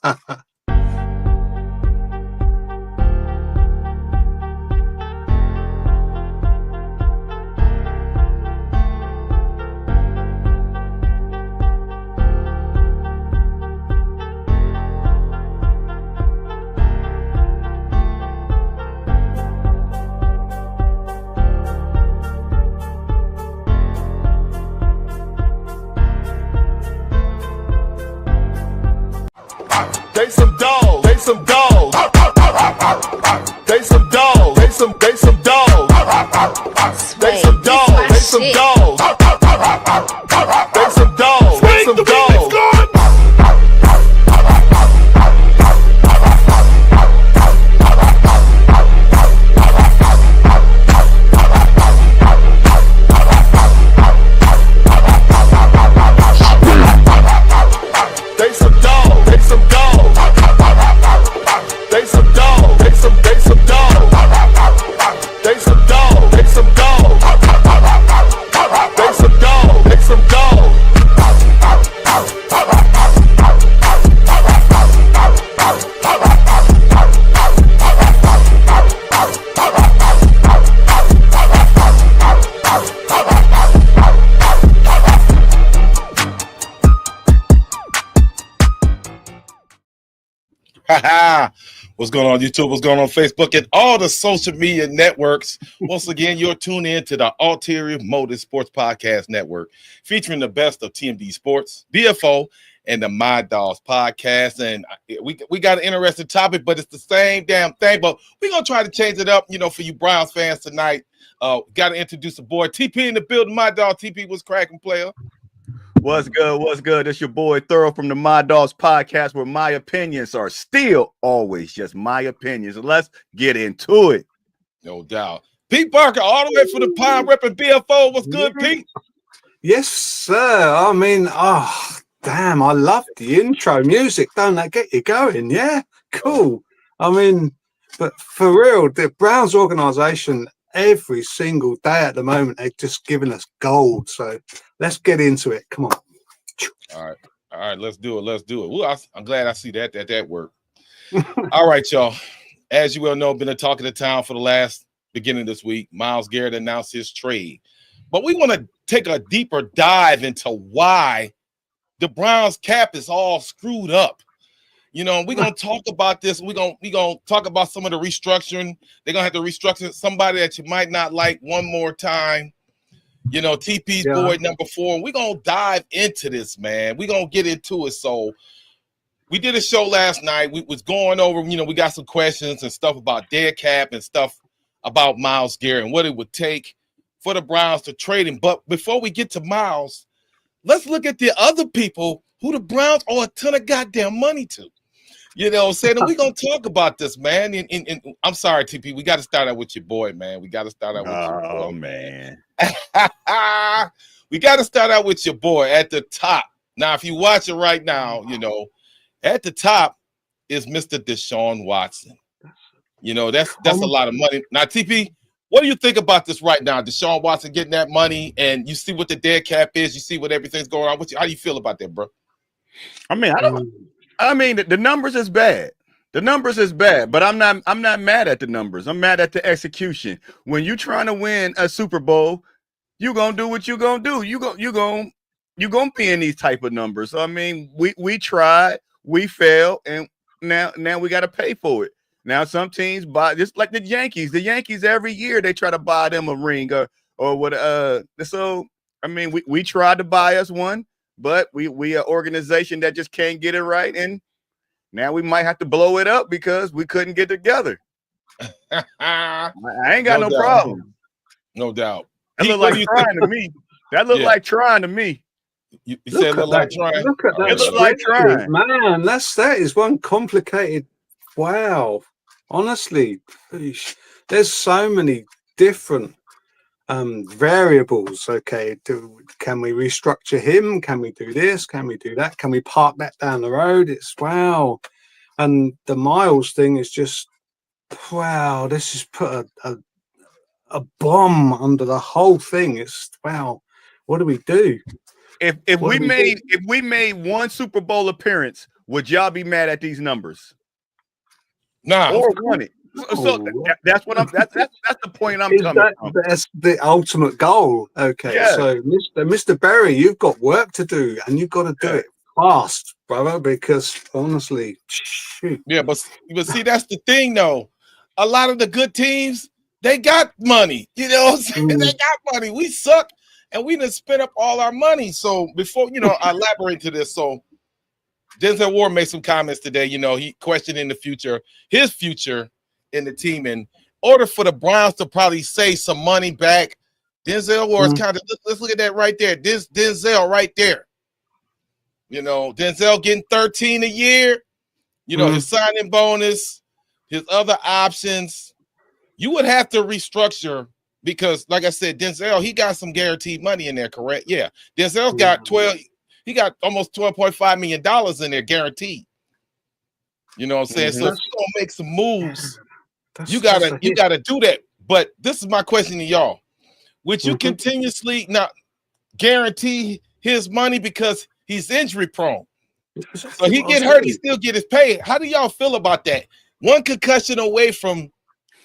They some dogs. They some dogs. They some dogs. They some dogs. They some dogs. They some dogs. They some dogs. They some dogs. What's going on YouTube? What's going on Facebook and all the social media networks? Once again, you're tuned in to the Ulterior Motive Sports Podcast Network, featuring the best of TMD Sports, BFO, and the My Dogs podcast. And we got an interesting topic, but it's the same damn thing. But we're gonna try to change it up, for you Browns fans tonight. Got to introduce the boy TP in the building. My dog TP was cracking, player. What's good? What's good? It's your boy Thorough from the My Dogs podcast, where my opinions are still always just my opinions. Let's get into it. No doubt. Pete Barker, all the way from the Pine repping BFO. What's good, Pete? Yes, sir. I mean, damn, I love the intro music. Don't that get you going? Yeah, cool. I mean, but for real, the Browns organization, every single day at the moment, they're just giving us gold. So let's get into it. Come on. All right. Let's do it. Well, I'm glad I see that work. All right, y'all. As you well know, been a talk of the town for the last beginning of this week. Myles Garrett announced his trade. But we want to take a deeper dive into why the Browns cap is all screwed up. We're going to talk about this. We're going to talk about some of the restructuring. They're going to have to restructure somebody that you might not like one more time. TP's boy number 4. We're going to dive into this, man. We're going to get into it. So we did a show last night. We was going over, we got some questions and stuff about dead cap and stuff about Myles Garrett and what it would take for the Browns to trade him. But before we get to Myles, let's look at the other people who the Browns owe a ton of goddamn money to. We're going to talk about this, man. And I'm sorry, TP. We got to start out with your boy, man. We got to start out with your boy. Oh, man. We got to start out with your boy at the top. Now, if you watch it right now, at the top is Mr. Deshaun Watson. That's a lot of money. Now, TP, what do you think about this right now? Deshaun Watson getting that money, and you see what the dead cap is. You see what everything's going on. How do you feel about that, bro? I mean, the numbers is bad. The numbers is bad, but I'm not mad at the numbers. I'm mad at the execution. When you trying to win a Super Bowl, you gonna do what you gonna do. You gonna be in these type of numbers. So, I mean, we tried, we failed, and now we got to pay for it. Now some teams buy, just like the Yankees. The Yankees every year they try to buy them a ring or what. So I mean, we tried to buy us one. But we an organization that just can't get it right, and now we might have to blow it up because we couldn't get together. I ain't got no problem. No doubt. That look like trying to me. That look like trying to me. You said it look like trying. Look at that. It look like trying. Man, that is one complicated. Wow. Honestly, there's so many different variables. Okay, can we restructure him? Can we do this? Can we do that? Can we park that down the road? It's wow. And the Myles thing is just wow. This has put a bomb under the whole thing. It's wow. What do we do? If we made one Super Bowl appearance would y'all be mad at these numbers? Nah. Or want it? So that's what I'm. That's the point I'm coming from. That's the ultimate goal. Okay, Yeah. so Mr. Berry, you've got work to do, and you've got to do it fast, brother. Because honestly, shoot. Yeah, but see, that's the thing, though. A lot of the good teams, they got money. You know what I'm saying? They got money. We suck, and we done spent up all our money. So before, I elaborate to this. So Denzel Ward made some comments today. He questioning his future in the team. In order for the Browns to probably save some money back, Denzel Ward's kind of, let's look at that right there. This Denzel right there. Denzel getting 13 a year. His signing bonus, his other options. You would have to restructure because, like I said, Denzel, he got some guaranteed money in there, correct? Yeah. Denzel got he got almost $12.5 million in there guaranteed. You know what I'm saying? So if you're gonna make some moves, you gotta do that. But this is my question to y'all. Would you continuously not guarantee his money because he's injury prone? So he get hurt, he still get his pay. How do y'all feel about that? One concussion away from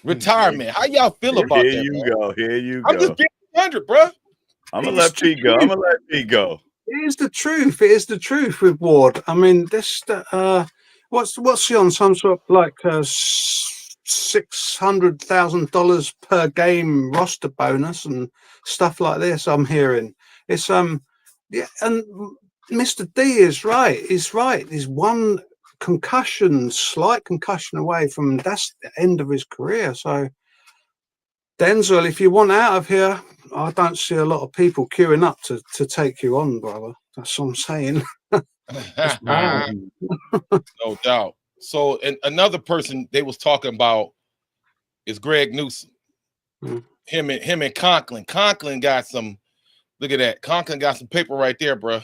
retirement. How y'all feel about that? Here you go. I'm just being 100, bro. I'm gonna let Pete go. It is the truth. It is the truth with Ward. I mean, this what's he on? Some sort of like $600,000 per game roster bonus and stuff like this. I'm hearing it's and Mr. D is right. He's right. He's one slight concussion away from that's the end of his career. So Denzel, if you want out of here, I don't see a lot of people queuing up to take you on, brother. That's what I'm saying. No doubt. So, and another person they was talking about is Greg Newsom. Him and Conklin. Conklin got some. Look at that. Conklin got some paper right there, bro.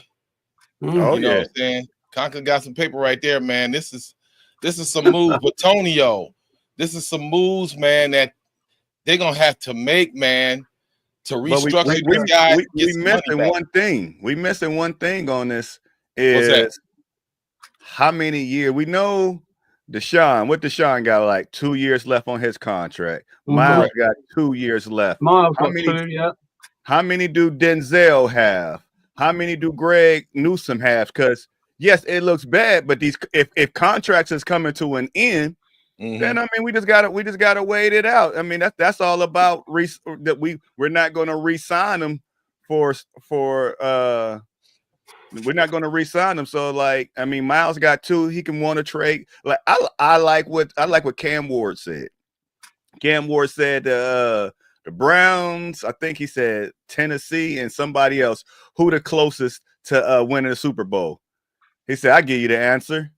You know what I'm saying? Conklin got some paper right there, man. This is some moves, Antonio. This is some moves, man, that they're gonna have to make, man, to restructure this guy. We missing one thing. We missing one thing on this is how many years we know Deshaun. What Deshaun got like 2 years left on his contract. Myles got 2 years left. Myles got 2, yeah. How many do Denzel have? How many do Greg Newsom have? Because yes, it looks bad, but these if contracts is coming to an end, then I mean we just gotta wait it out. I mean that's all about that we're not going to re-sign them for we're not going to re-sign them. So like I mean Myles got 2, he can want to trade. Like I like what Cam Ward said. Cam Ward said the Browns, I think he said Tennessee and somebody else, who the closest to winning the Super Bowl. He said, I give you the answer.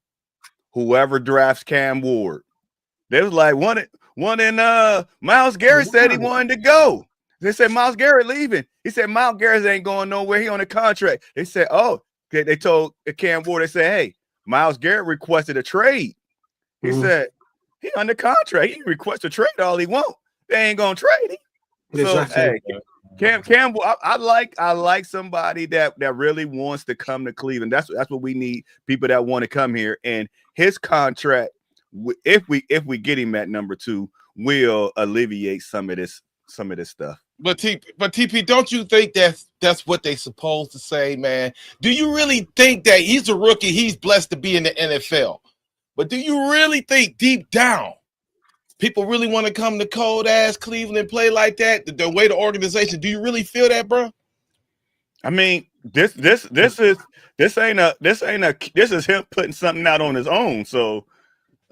Whoever drafts Cam Ward. They was like, one in Myles Garrett said he wanted to go. They said, Myles Garrett leaving. He said, Myles Garrett ain't going nowhere. He on a contract. They said, oh, they told Cam Ward, they said, hey, Myles Garrett requested a trade. He said, he under contract. He can request a trade all he want. They ain't going to trade him. Exactly. So, hey, Campbell, I like somebody that really wants to come to Cleveland. That's what we need. People that want to come here. And his contract, if we get him at number 2, will alleviate some of this stuff. But TP, don't you think that's what they supposed to say, man? Do you really think that he's a rookie? He's blessed to be in the NFL. But do you really think deep down people really want to come to cold ass Cleveland and play like that? The way the organization, do you really feel that, bro? I mean, this is him putting something out on his own. So,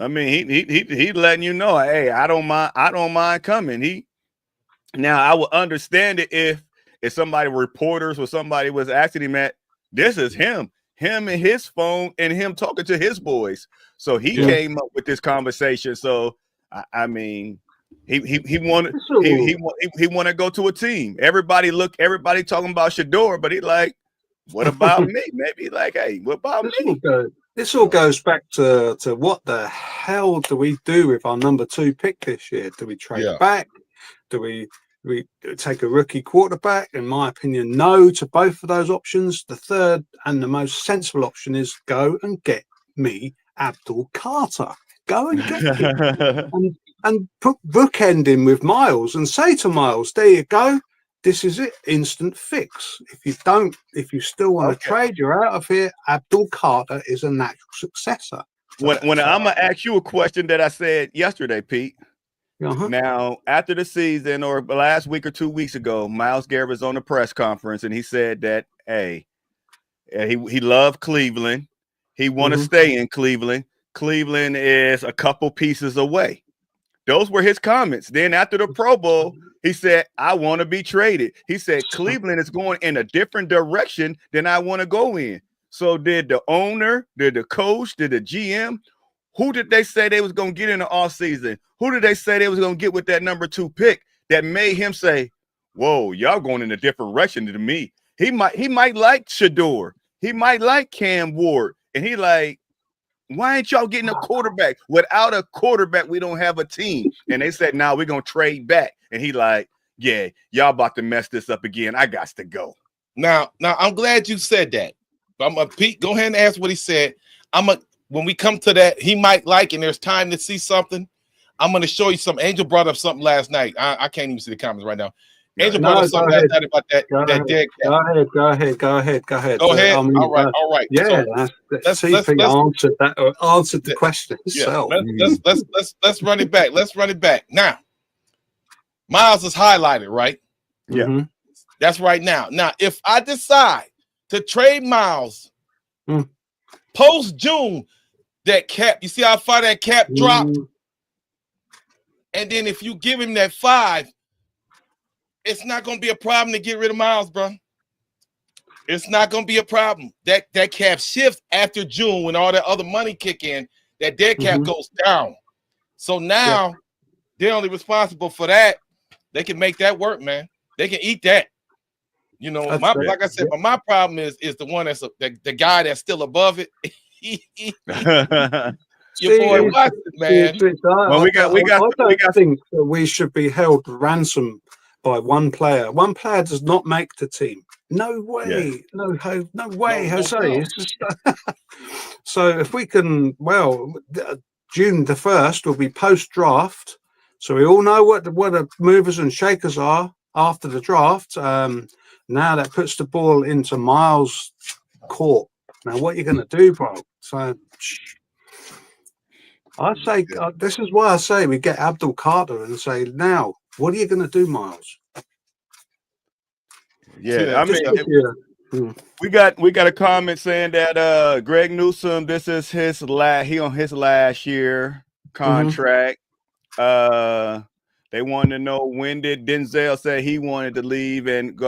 I mean, he letting you know, hey, I don't mind coming. Now I would understand it if somebody, reporters or somebody was asking him that. This is him and his phone and him talking to his boys. So he came up with this conversation. So I mean, he wanted to go to a team. Everybody talking about Shador, but he like, what about me? Maybe like, hey, what about me? This all goes back to what the hell do we do with our number 2 pick this year? Do we trade back? Do we take a rookie quarterback? In my opinion, no to both of those options. The third and the most sensible option is go and get me Abdul Carter. Go and get him. and put bookend him with Myles and say to Myles, there you go. This is it. Instant fix. If you still want to trade, you're out of here. Abdul Carter is a natural successor. When I'm going to ask you a question that I said yesterday, Pete. Now, after the season or last week or 2 weeks ago, Myles Garrett was on the press conference and he said that, hey, he loved Cleveland. He want to stay in Cleveland. Cleveland is a couple pieces away. Those were his comments. Then after the Pro Bowl, he said, I want to be traded. He said, Cleveland is going in a different direction than I want to go in. So did the owner, did the coach, did the GM, who did they say they was going to get in the offseason? Who did they say they was going to get with that number 2 pick that made him say, whoa, y'all going in a different direction than me? He might like Shador. He might like Cam Ward. And he like, why ain't y'all getting a quarterback? Without a quarterback, we don't have a team. And they said, now we're going to trade back. And he like, yeah, y'all about to mess this up again. I got to go. Now, I'm glad you said that. Pete, go ahead and ask what he said. When we come to that, he might like, and there's time to see something. I'm going to show you something. Angel brought up something last night. I can't even see the comments right now. Angel brought up something last night about that dead cat. Go ahead. Go ahead. I mean, all right. Yeah, so let's answered that. Answered the question itself. Let's run it back. Let's run it back. Now, Myles is highlighted, right? Yeah. That's right now. Now, if I decide to trade Myles post June, that cap, you see how far that cap dropped? And then if you give him that 5, it's not going to be a problem to get rid of Myles, bro. It's not going to be a problem. That cap shifts after June when all that other money kick in, that dead cap goes down. So now they're only responsible for that. They can make that work, man. They can eat that. You know, like I said, but my problem is the one that's the guy that's still above it. Your boy Watson, man. I think that we should be held ransom by one player. One player does not make the team. No way. No way, Jose. It's just, so if we can, June the 1st will be post draft. So we all know what the movers and shakers are after the draft. Now that puts the ball into Myles' court. Now, what are you going to do, bro? So I say, this is why I say we get Abdul Carter and say, now, what are you going to do, Myles? Yeah, we got a comment saying that Greg Newsome, this is his last year contract. They wanted to know, when did Denzel say he wanted to leave, and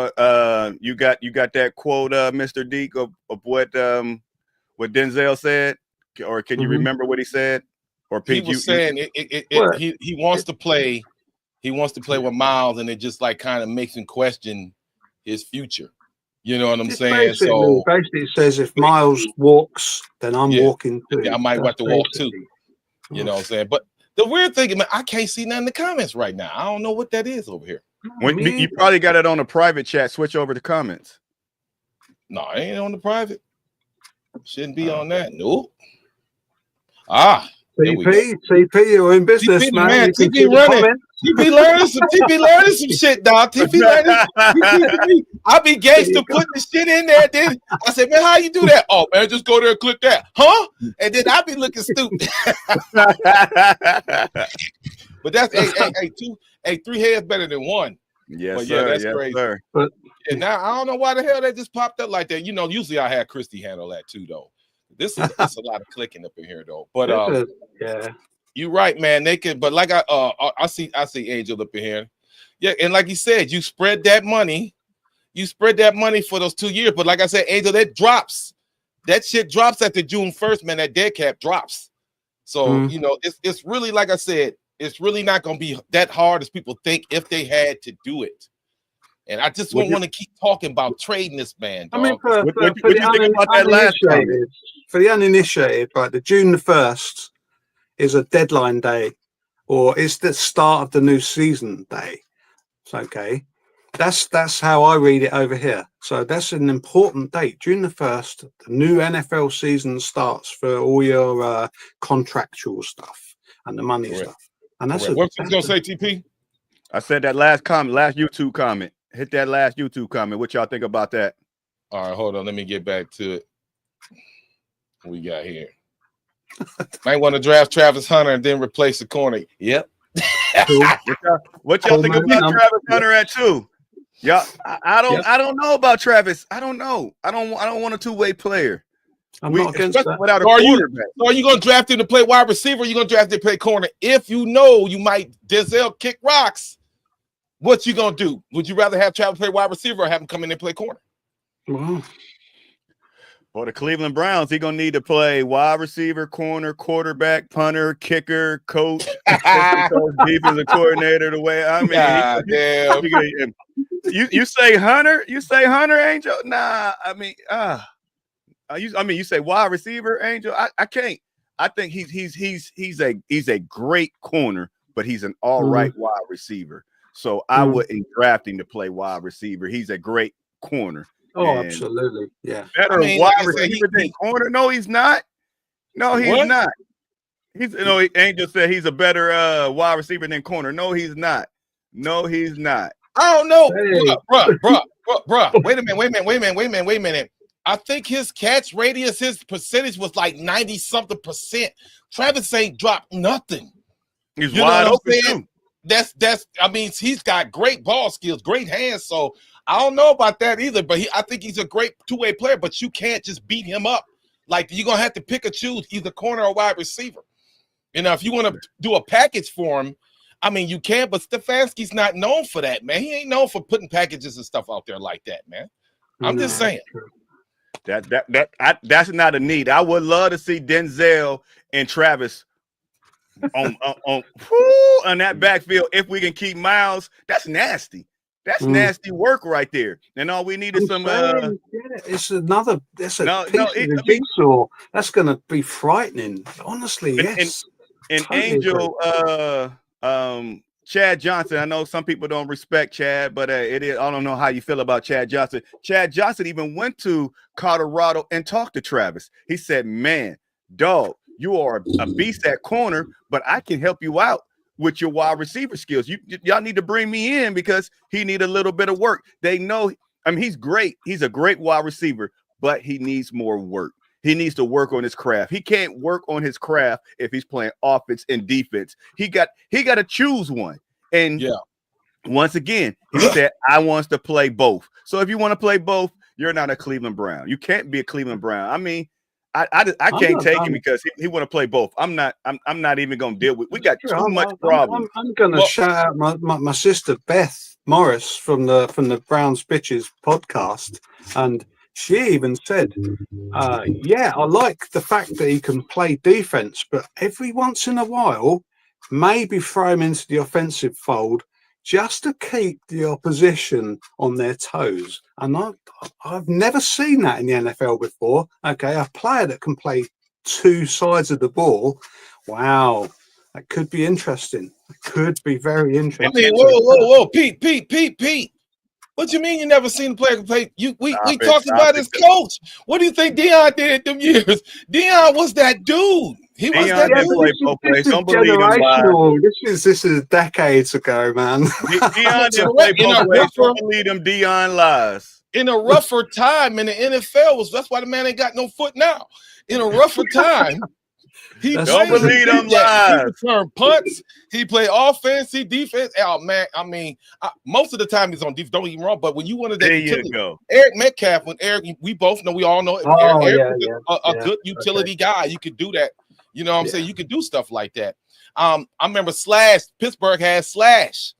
you got that quote, Mr. Deke, of what Denzel said, or can you remember what he said? Or Pete, he was saying he wants to play. He wants to play with Myles, and it just like kind of makes him question his future. You know what I'm saying? So basically, it says if Myles walks, then I'm walking too. I might have to walk too. You know what I'm saying? But the weird thing, man, I can't see none in the comments right now. I don't know what that is over here. You probably got it on a private chat. Switch over to comments. No, it ain't on the private. Shouldn't be on that. Nope. TP, you're in business, TP, man. TP running. TP learning some shit, dog. TP learning. I be gangster putting the shit in there. Then I said, man, how you do that? Oh, man, just go there and click that. Huh? And then I be looking stupid. But that's three heads better than one. Yes, but yeah, sir. that's yes, crazy. Sir. And now I don't know why the hell that just popped up like that. You know, usually I had Christy handle that too, though. This is a lot of clicking up in here, though. But you're right, man. They could, but like I see Angel up in here. Yeah, and like you said, you spread that money. You spread that money for those 2 years. But like I said, Angel, that drops. That shit drops after June 1st, man. That dead cap drops. So you know, it's really, like I said, it's really not going to be that hard as people think if they had to do it. And I just don't want to keep talking about trading this man, dog. I mean, for the uninitiated, right, the June the 1st is a deadline day, or it's the start of the new season day. It's okay. That's how I read it over here. So that's an important date. June the 1st, the new NFL season starts for all your contractual stuff and the money Correct. stuff. And that's What you gonna say, TP? I said that last YouTube comment. Hit that last YouTube comment. What y'all think about that? All right, hold on. Let me get back to it. What we got here? Might want to draft Travis Hunter and then replace the corner. Yep. What y'all think about Travis Hunter at 2? Yeah, I don't know about Travis. I don't know. I don't want a two-way player. I'm not against that. Without a So quarterback. are you gonna draft him to play wide receiver? Or you gonna draft him to play corner? If you know you might Denzel kick rocks, what you gonna do? Would you rather have Travis play wide receiver or have him come in and play corner? Wow. For the Cleveland Browns, he's gonna need to play wide receiver, corner, quarterback, punter, kicker, coach, defensive coordinator. The way I mean, you say Hunter, Angel? Nah, I mean, you say wide receiver, Angel? I can't. I think he's a great corner, but he's an all right wide receiver. So I wouldn't draft him to play wide receiver. He's a great corner. Oh, absolutely. Yeah. Better wide receiver than corner. No, he's not. No, he's not. Angel said he's a better wide receiver than corner. No, he's not. No, he's not. I don't know. Bruh. Wait a minute. I think his catch radius, his percentage was like 90-something percent. Travis ain't dropped nothing. He's wide open too. He's got great ball skills, great hands. So I don't know about that either, but I think he's a great two-way player, but you can't just beat him up. Like, you're going to have to pick or choose either corner or wide receiver. If you want to do a package for him, I mean, you can, but Stefanski's not known for that, man. He ain't known for putting packages and stuff out there like that, man. I'm just saying. That's not a need. I would love to see Denzel and Travis on that backfield if we can keep Myles. That's nasty. That's nasty work right there. And all we need is some. It's another. That's a jigsaw. That's going to be frightening. Honestly, yes. And totally Angel, Chad Johnson. I know some people don't respect Chad, but it is. I don't know how you feel about Chad Johnson. Chad Johnson even went to Colorado and talked to Travis. He said, "Man, dog, you are a beast at corner, but I can help you out with your wide receiver skills. Y'all need to bring me in because he need a little bit of work." They know, I mean, he's great. He's a great wide receiver, but he needs more work. He needs to work on his craft. He can't work on his craft if he's playing offense and defense. He got to choose one. And once again, he said, I want to play both. So if you want to play both, you're not a Cleveland Brown. You can't be a Cleveland Brown. I mean, I can't take him because he want to play both. I'm not even going to deal with. We got too much problems. I'm going to shout out my sister Beth Morris from the Browns Bitches podcast, and she even said, "Yeah, I like the fact that he can play defense, but every once in a while, maybe throw him into the offensive fold." Just to keep the opposition on their toes. And I've never seen that in the NFL before. Okay, a player that can play two sides of the ball. Wow, that could be interesting. It could be very interesting. I mean, whoa, Pete. What you mean you never seen a player play? We talked about his coach. What do you think Deion did them years? Deion was that dude. He was that dude. This is decades ago, man. Deion didn't play both ways. Don't believe them Deion lies. In a rougher time in the NFL, that's why the man ain't got no foot now. In a rougher time, he don't believe them lies. He returned punts. He played offense. He defense. Oh man, I mean, most of the time he's on defense. Don't get me wrong, but when you wanted that, Eric Metcalf, we both know, we all know, Eric was a good utility guy. You could do that. You know what I'm saying? You could do stuff like that. I remember Slash. Pittsburgh had Slash.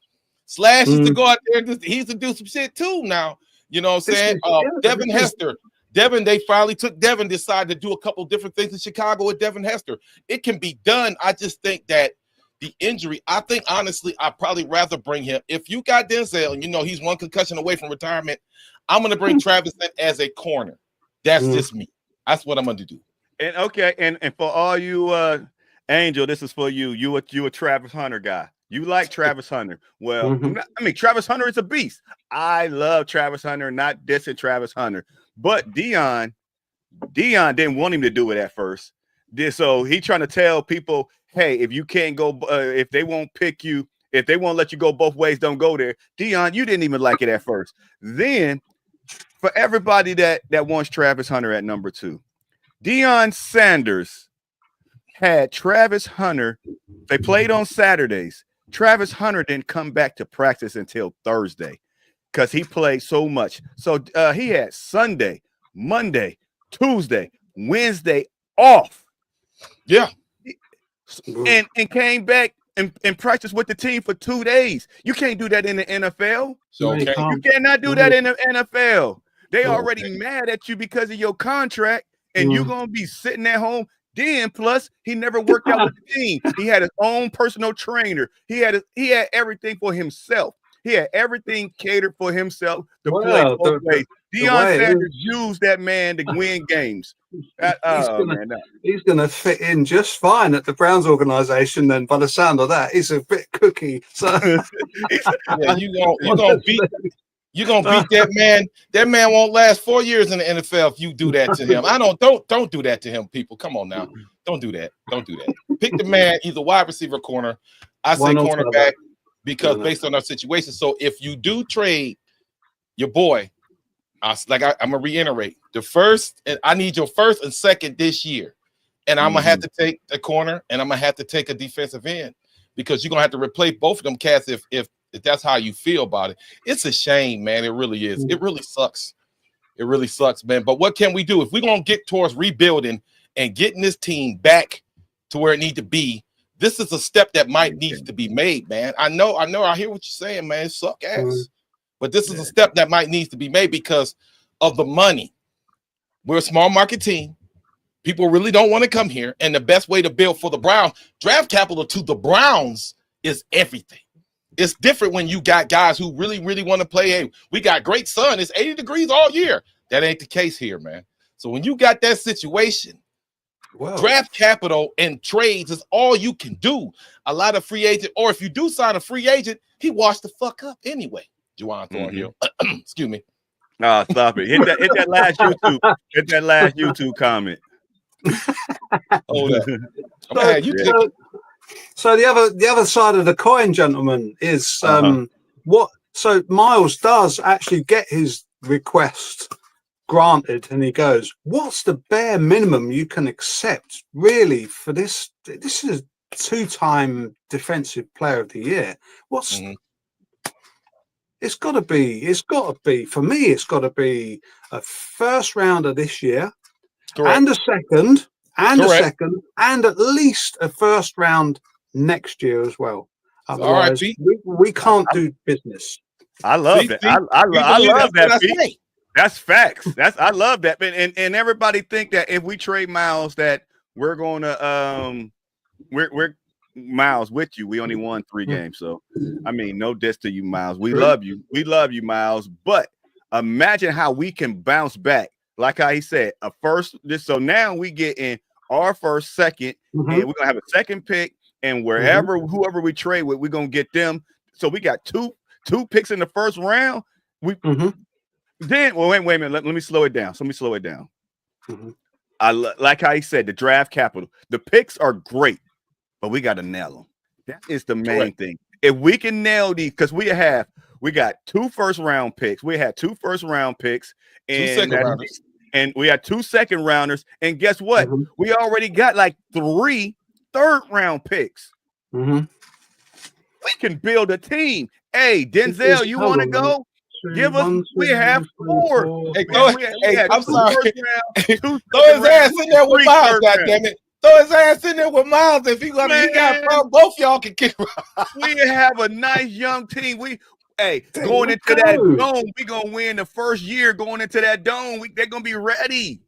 Slash used to go out there and he used to do some shit too. Now, you know what I'm saying? Devin Hester. They finally took Devin, decided to do a couple different things in Chicago with Devin Hester. It can be done. I just think that the injury, I think, honestly, I'd probably rather bring him. If you got Denzel and you know he's one concussion away from retirement, I'm going to bring Travis in as a corner. That's just me. That's what I'm going to do. And for all you, Angel, this is for you. You a Travis Hunter guy. You like Travis Hunter. Well, Mhm. I mean, Travis Hunter is a beast. I love Travis Hunter, not dissing Travis Hunter. But Dion didn't want him to do it at first. So he trying to tell people, hey, if you can't go, if they won't pick you, if they won't let you go both ways, don't go there. Dion, you didn't even like it at first. Then for everybody that wants Travis Hunter at number 2, Deion Sanders had Travis Hunter. They played on Saturdays. Travis Hunter didn't come back to practice until Thursday because he played so much. So he had Sunday, Monday, Tuesday, Wednesday off. Yeah. And came back and practiced with the team for 2 days. You can't do that in the NFL. So No, you okay. You cannot do that in the NFL. They Oh, already okay. mad at you because of your contract, and you're going to be sitting at home. Then, plus, he never worked out with the team. He had his own personal trainer. He had everything for himself. He had everything catered for himself to play Well, both ways. Deion way it Sanders used that man to win games. He's gonna fit in just fine at the Browns organization. Then, by the sound of that, he's a bit cookie. So Yeah, you gonna beat that man. That man won't last 4 years in the NFL if you do that to him. Don't do that to him, people. Come on now. Don't do that. Don't do that. Pick the man, either wide receiver, corner. I say cornerback because based on our situation. So if you do trade your boy, I'm gonna reiterate the first, and I need your first and second this year, and I'm gonna have to take a corner, and I'm gonna have to take a defensive end because you're gonna have to replace both of them cats if that's how you feel about it. It's a shame, man. It really is. It really sucks. It really sucks, man. But what can we do if we're gonna get towards rebuilding and getting this team back to where it needs to be? This is a step that might need to be made, man. I know. I hear what you're saying, man. It suck ass. But this is a step that might need to be made because of the money. We're a small market team. People really don't want to come here. And the best way to build for the Browns, draft capital to the Browns is everything. It's different when you got guys who really, really want to play. Hey, we got great sun. It's 80 degrees all year. That ain't the case here, man. So when you got that situation, draft capital and trades is all you can do. A lot of free agent, or if you do sign a free agent, he washed the fuck up anyway. Juwan Thornhill. Excuse me. Oh, stop it. Hit that last YouTube. Hit that last YouTube comment. Hold up. So the other side of the coin, gentlemen, is what so Myles does actually get his request granted, and he goes, what's the bare minimum you can accept really for this? This is a 2-time defensive player of the year. What's It's got to be, for me, it's got to be a first rounder this year. Correct. And a second, and at least a first round next year as well. Otherwise, we can't do business. I love that. I love that, Pete. That's facts. I love that. And everybody think that if we trade Myles, that we're going to we're Myles with you. We only won 3 games, so I mean, no diss to you, Myles. We love you. We love you, Myles. But imagine how we can bounce back. Like how he said, so now we get in our first, second, and we're gonna have a second pick, and whoever we trade with, we're gonna get them. So we got two picks in the first round. Wait a minute. Let me slow it down. I like how he said the draft capital. The picks are great, but we got to nail them. That is the main thing. If we can nail these, because we got 2 first round picks. We had 2 first round picks, and we had 2 second rounders. And guess what? We already got like 3 third round picks. We can build a team. Hey, Denzel, you want to go? Give us. We have 4. I'm sorry. Throw his ass in there with Myles, goddammit. Throw his ass in there with Myles. If he got a problem, both y'all can kick. We have a nice young team. Going into that dome, we gonna win the first year. Going into that dome, they're gonna be ready.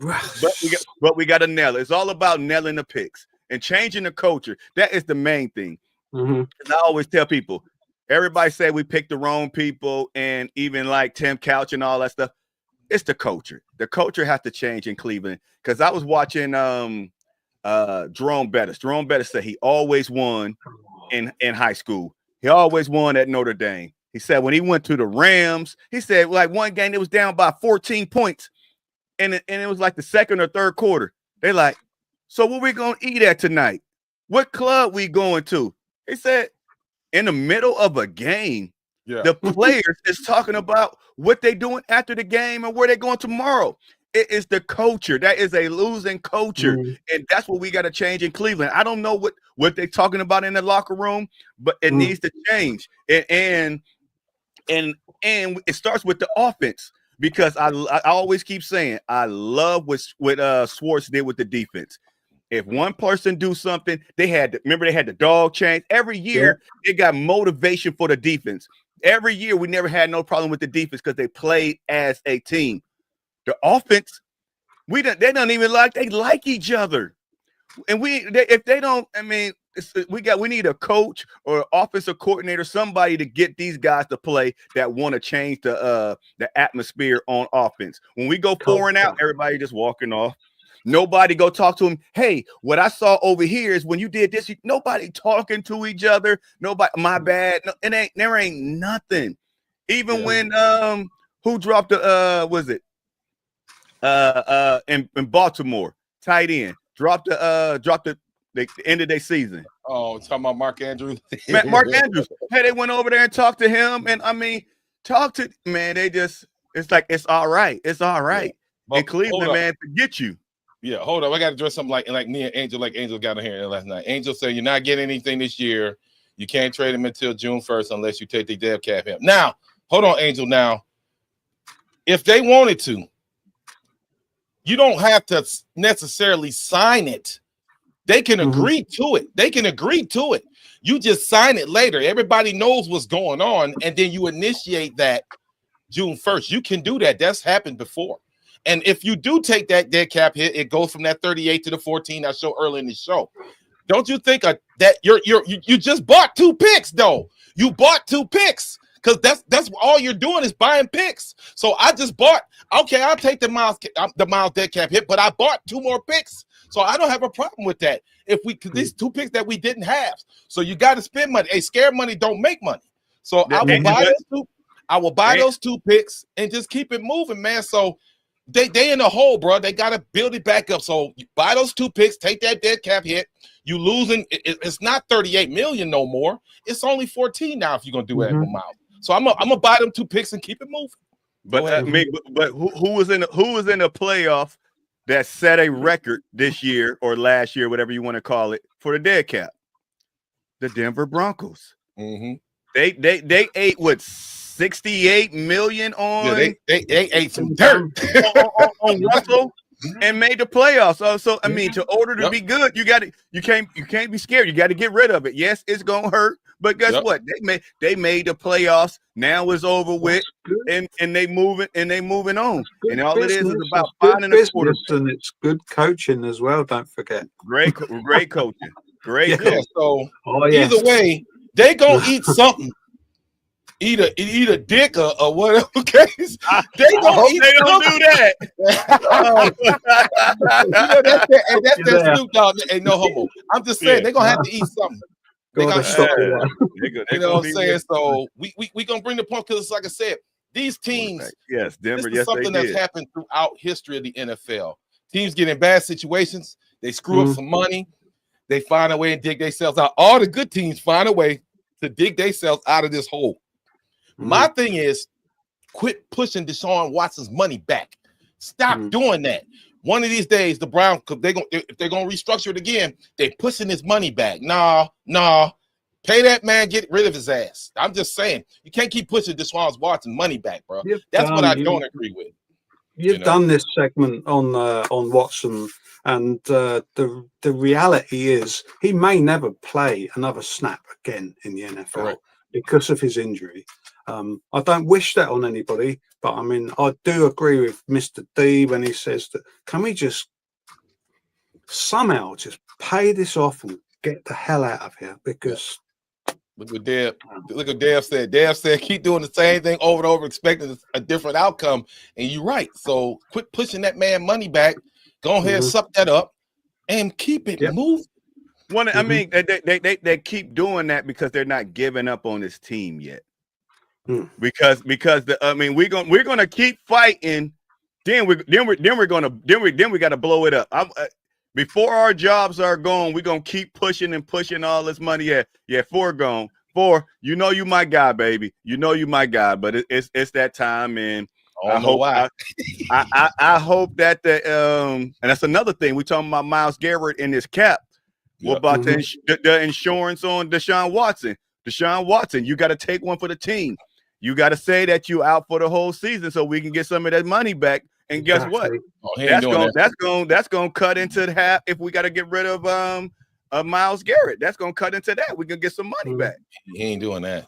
But we got to nail it. It's all about nailing the picks and changing the culture. That is the main thing. And I always tell people, everybody say we picked the wrong people, and even like Tim Couch and all that stuff. It's the culture. The culture has to change in Cleveland. Because I was watching Jerome Bettis. Jerome Bettis said he always won in high school. He always won at Notre Dame. He said when he went to the Rams, he said like one game it was down by 14 points, and it was like the second or third quarter. They like, so what we gonna eat at tonight? What club we going to? He said in the middle of a game, the players is talking about what they doing after the game and where they going tomorrow. It is the culture. That is a losing culture. And that's what we got to change in Cleveland. I don't know what they're talking about in the locker room, but it needs to change. And it starts with the offense, because I always keep saying I love what Schwartz did with the defense. If one person do something, they had the dog change. Every year they got motivation for the defense. Every year we never had no problem with the defense because they played as a team. The offense, they don't even like each other, and if they don't, I mean, we need a coach or offensive coordinator, somebody to get these guys to play that want to change the atmosphere on offense. When we go pouring out, everybody just walking off. Nobody go talk to him. Hey, what I saw over here is when you did this, nobody talking to each other. Nobody, my bad. No, there ain't nothing. Even when who dropped the in Baltimore, tight end, dropped the end of their season. Oh, talking about Mark Andrews. Mark Andrews. Hey, they went over there and talked to him, and I mean, it's like it's all right. It's all right. Yeah. In Cleveland, man, forget you. Yeah, hold up. I got to address something like me and Angel, like Angel got in here last night. Angel said, you're not getting anything this year. You can't trade him until June 1st unless you take the dead cap him. Now, hold on, Angel. Now, if they wanted to, you don't have to necessarily sign it. They can agree to it. They can agree to it. You just sign it later. Everybody knows what's going on, and then you initiate that June 1st. You can do that. That's happened before. And if you do take that dead cap hit, it goes from that 38 to the 14 I showed early in the show. Don't you think that you just bought 2 picks though? You bought 2 picks because that's all you're doing is buying picks. So I just bought. Okay, I'll take the Myles dead cap hit, but I bought 2 more picks, so I don't have a problem with that. These 2 picks that we didn't have, so you got to spend money. Hey, scare money don't make money. So I will buy those 2. I will buy those 2 picks and just keep it moving, man. So. They in the hole, bro. They got to build it back up. So you buy those 2 picks, take that dead cap hit. You losing. It's not 38 million no more. It's only 14 now if you're gonna do that with Myles. So I'm gonna buy them 2 picks and keep it moving. But who was in the playoff that set a record this year or last year, whatever you want to call it, for the dead cap? The Denver Broncos. They ate what? 68 million on they ate some dirt on Russell and made the playoffs. So I mean, to order to be good, you can't be scared. You got to get rid of it. Yes, it's gonna hurt, but guess what? They made the playoffs. Now it's over with, and they moving on. And all it is about finding a quarterback. And it's good coaching as well. Don't forget. Great coaching. Great coaching. So either way, they gonna eat something. Eat a dick or whatever case. They don't do that. That's that Snoop Dogg. Ain't no homo. I'm just saying they're gonna have to eat something. They gonna stop you know what I'm saying? So we gonna bring the point because like I said, these teams, Denver, this is something that's happened throughout history of the NFL. Teams get in bad situations, they screw up some money, they find a way and dig themselves out. All the good teams find a way to dig themselves out of this hole. My thing is, quit pushing Deshaun Watson's money back. Stop doing that. One of these days, the Browns, if they're gonna restructure it again, they're pushing his money back. Nah. Pay that man, get rid of his ass. I'm just saying, you can't keep pushing Deshaun Watson money back, bro. That's what I don't agree with. You've done this segment on Watson, and the reality is he may never play another snap again in the NFL because of his injury. I don't wish that on anybody, but I mean, I do agree with Mr. D when he says that can we just somehow just pay this off and get the hell out of here? Because look what Dev said. Dev said keep doing the same thing over and over, expecting a different outcome. And you're right. So quit pushing that man money back. Go ahead and suck that up and keep it moving. I mean, they keep doing that because they're not giving up on this team yet. Because we're gonna keep fighting. Then we got to blow it up. Before our jobs are gone, we're gonna keep pushing and pushing all this money. Yeah, 4 gone. 4, you know you my guy, baby. You know you my guy. But it's that time, and I hope why. I hope that and that's another thing. We're talking about Myles Garrett in his cap. What about the insurance on Deshaun Watson? Deshaun Watson, you got to take one for the team. You got to say that you out for the whole season so we can get some of that money back. And guess what? That's going to cut into the half if we got to get rid of Myles Garrett. That's going to cut into that. We can get some money back. He ain't doing that.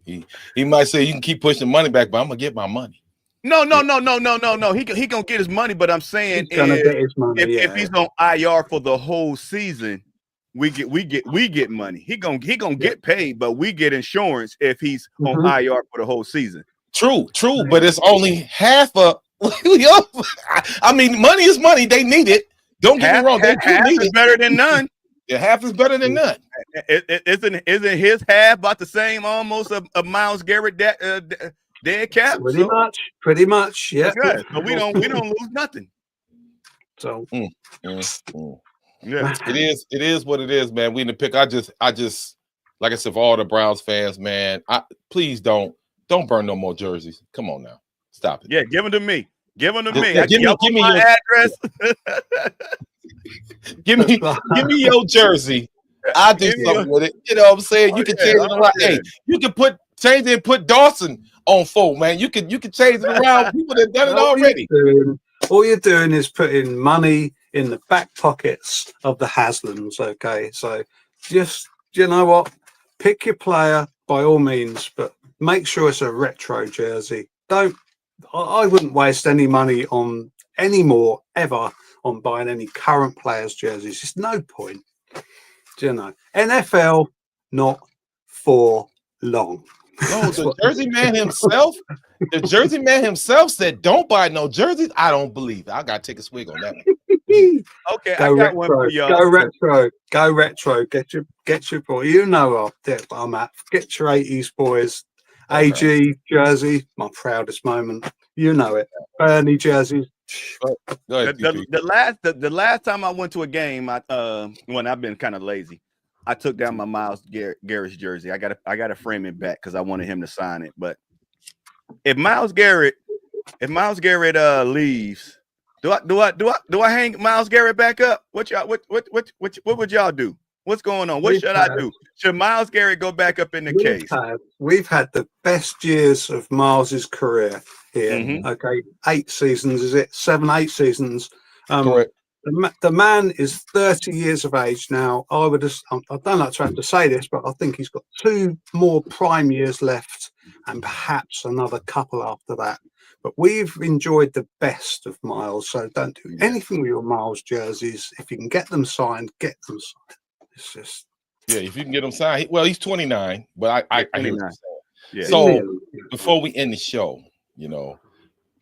He might say you can keep pushing money back, but I'm gonna get my money. No. He gonna get his money, but I'm saying he's gonna get his money. If he's on IR for the whole season, we get money. He gonna get paid, but we get insurance if he's on IR for the whole season. True, but it's only half a. I mean, money is money. They need it. Don't get me wrong. Half is better than none. Yeah, half is better than none. Isn't his half about the same almost of Myles Garrett dead cap? Pretty much, yeah. Okay. So we don't lose nothing. So yeah, it is what it is, man. We in the pick. I just like I said, for all the Browns fans, man, please don't burn no more jerseys. Come on now, stop it. Yeah, give them to me. Give them to me. Give me my address. give me your jersey. I'll do something with it. You know what I'm saying? You can change it around. Hey, you can change it and put Dawson on 4, man. You can change it around. People have done it already. All you're doing is putting money in the back pockets of the Haslams. Okay, so just you know what, pick your player by all means, but make sure it's a retro jersey. I wouldn't waste any money on any more ever on buying any current players' jerseys. There's no point. Do you know? NFL, not for long. No, the jersey man himself said, "Don't buy no jerseys." I don't believe it. I got to take a swig on that one. Okay, I got one for y'all. Go retro. Get your boy. You know I'm at. Get your 80s boys. Okay. AG jersey, my proudest moment. You know it. Bernie jerseys. Go ahead, the last time I went to a game, when I've been kind of lazy, I took down my Myles Garrett's jersey. I got to frame it back because I wanted him to sign it. But if Myles Garrett leaves, do I hang Myles Garrett back up? What would y'all do? What's going on? What should I do? Should Myles Garrett go back up in the case? We've had the best years of Miles's career here. Okay, 8 seasons, is it? 7, 8 seasons. Correct. The man is 30 years of age now. I don't like to have to say this, but I think he's got 2 more prime years left and perhaps another couple after that. But we've enjoyed the best of Myles, so don't do anything with your Myles jerseys. If you can get them signed, get them signed. It's just if you can get him signed. Well, he's 29, but I hear what you're saying. Yeah. So before we end the show, you know,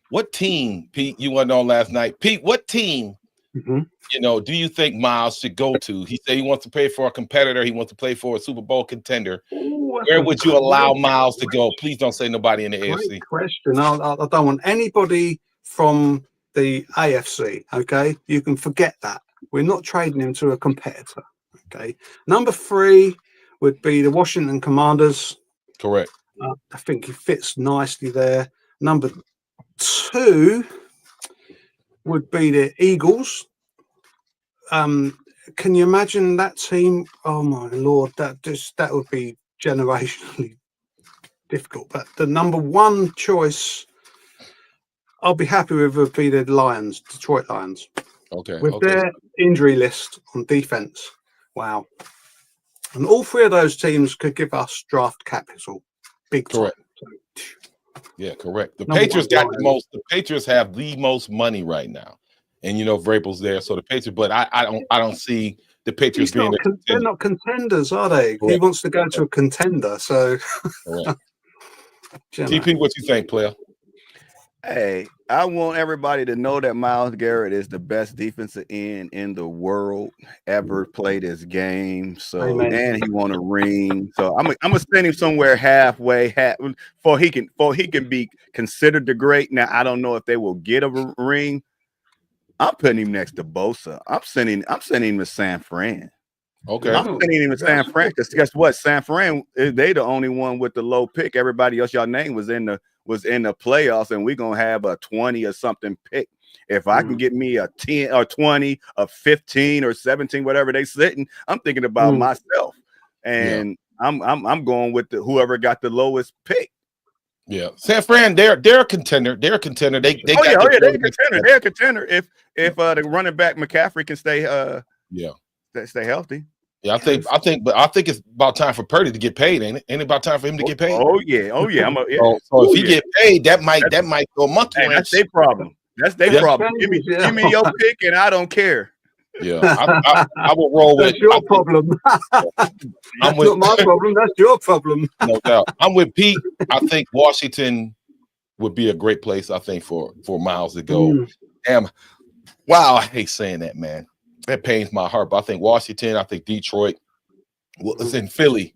what team, Pete, you went on last night? Pete, what team, you know, do you think Myles should go to? He said he wants to play for a competitor. He wants to play for a Super Bowl contender. Where would you allow Myles to go? Please don't say nobody in the AFC. Great question. I don't want anybody from the AFC. Okay, you can forget that. We're not trading him to a competitor. Okay, number 3 would be the Washington Commanders. Correct. I think he fits nicely there. Number 2 would be the Eagles. Can you imagine that team? Oh my Lord, that would be generationally difficult. But the number 1 choice I'll be happy with would be the Detroit Lions. Okay. With their injury list on defense. Wow. And all 3 of those teams could give us draft capital. Big time. Yeah, correct. The Patriots the Patriots have the most money right now. And you know, Vrabel's there, so the Patriots, but I don't see the Patriots being they're not contenders, are they? Correct. He wants to go to a contender, so TP, what you think, player? Hey, I want everybody to know that Myles Garrett is the best defensive end in the world ever played his game. So, Amen. and he won a ring. So I'm gonna send him somewhere halfway, for he can be considered the great. Now I don't know if they will get a ring. I'm putting him next to Bosa. I'm sending him to San Fran. Okay. I'm sending him to San Fran because guess what? San Fran, they the only one with the low pick. Everybody else y'all name was in the playoffs, and we're gonna have a 20 or something pick. If I can get me a 10 or 20, a 15 or 17, whatever they sitting, I'm thinking about myself. And I'm going with whoever got the lowest pick. Yeah, San Fran, they're a contender. They're a contender. They're a contender. They're a contender if the running back McCaffrey can stay stay healthy. Yeah, I think it's about time for Purdy to get paid, ain't it? Ain't it about time for him to get paid? Oh yeah. So if he get paid, that might go monkey. Hey, that's their problem. That's their problem. Give me your pick, and I don't care. Yeah, I will roll with. That's your problem. That's not my problem. That's your problem. No doubt. I'm with Pete. I think Washington would be a great place. I think for Myles to go. Wow, I hate saying that, man. That pains my heart. But I think Washington. I think Detroit. Well, it's in Philly,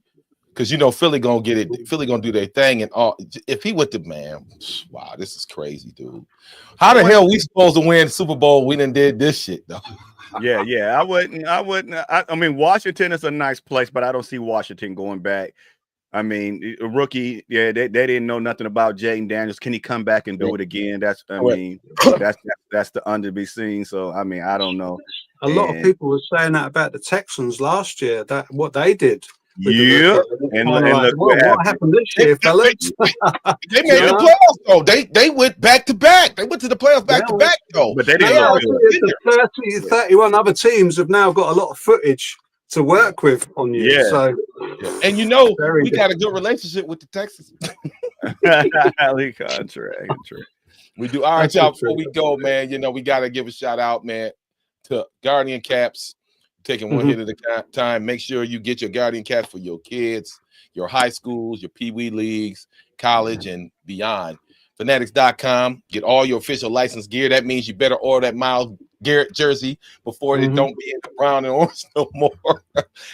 because Philly gonna get it. Philly gonna do their thing, and all. If he with the man, wow, this is crazy, dude. How the hell we supposed to win Super Bowl? We done did this shit though. Yeah. I wouldn't. I mean, Washington is a nice place, but I don't see Washington going back. I mean, a rookie. Yeah, they didn't know nothing about Jaden Daniels. Can he come back and do it again? That's the under be seen. So I mean, I don't know. A lot of people were saying that about the Texans last year. That what they did. Yeah, and look what happened this year, fellas. They made the playoffs though. They went back to back. They went to the playoffs back to back though. But they didn't. 31 other teams have now got a lot of footage to work with on you. Yeah. So, and we got a good relationship with the Texans. Contract. We do. All right, y'all. Before we go, man, we got to give a shout out, man, to Guardian Caps. Taking one hit at a time. Make sure you get your Guardian Caps for your kids, your high schools, your Pee-wee leagues, college, and beyond. Fanatics.com. Get all your official licensed gear. That means you better order that Myles Garrett jersey before it don't be in the brown and orange no more.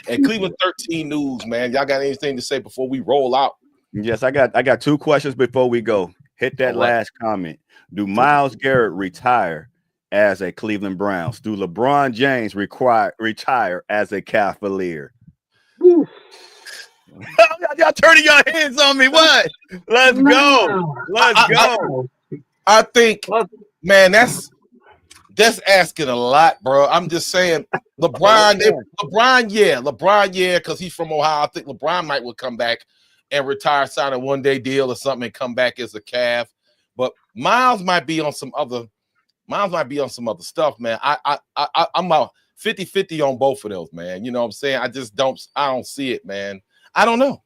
And Cleveland 13 News, man. Y'all got anything to say before we roll out? Yes, I got two questions before we go. Hit that last comment. Do Myles Garrett retire as a Cleveland Browns? Do LeBron James retire as a Cavalier? Y'all turning your hands on me. What? Let's go. I think, man, that's asking a lot, bro. I'm just saying, LeBron, because he's from Ohio. I think LeBron might will come back and retire, sign a one-day deal or something, and come back as a Cav. But Myles might be on some other stuff, man. I'm about 50-50 on both of those, man. You know what I'm saying? I don't see it, man. I don't know,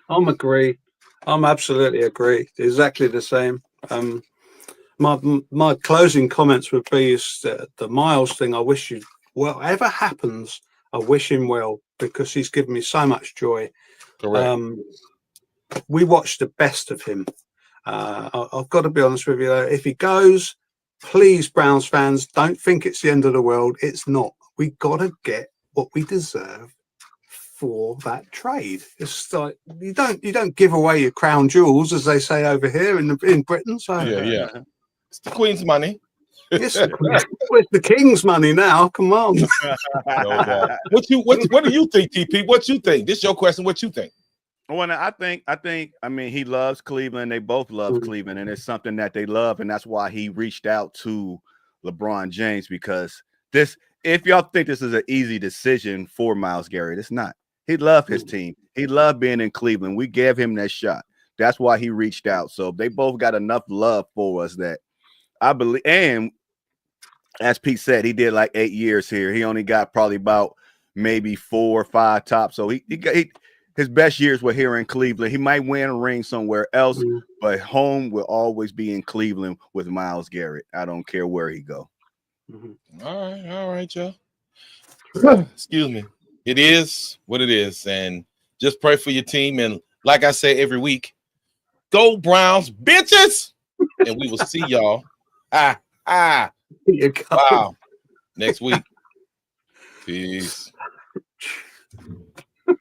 I'm absolutely agree. Exactly the same. My closing comments would be the Myles thing. I wish you, whatever happens, I wish him well, because he's given me so much joy. Correct. We watched the best of him. I've got to be honest with you. If he goes, please, Browns fans, don't think it's the end of the world. It's not. We got to get what we deserve for that trade. It's like you don't give away your crown jewels, as they say over here in Britain. So yeah, it's the Queen's money. It's the King's money now. Come on. What do you think, TP? What you think? This is your question. What you think? Well, I mean, he loves Cleveland. They both love Cleveland, and it's something that they love, and that's why he reached out to LeBron James, because if y'all think this is an easy decision for Myles Garrett, it's not. He loved his team. He loved being in Cleveland. We gave him that shot. That's why he reached out. So they both got enough love for us that I believe. And as Pete said, he did like 8 years here. He only got probably about maybe 4 or 5 tops. So his best years were here in Cleveland. He might win a ring somewhere else, but home will always be in Cleveland with Myles Garrett. I don't care where he go. All right, y'all. Excuse me. It is what it is, and just pray for your team. And like I say every week, go Browns, bitches. and we will see y'all. Wow. Next week. Peace.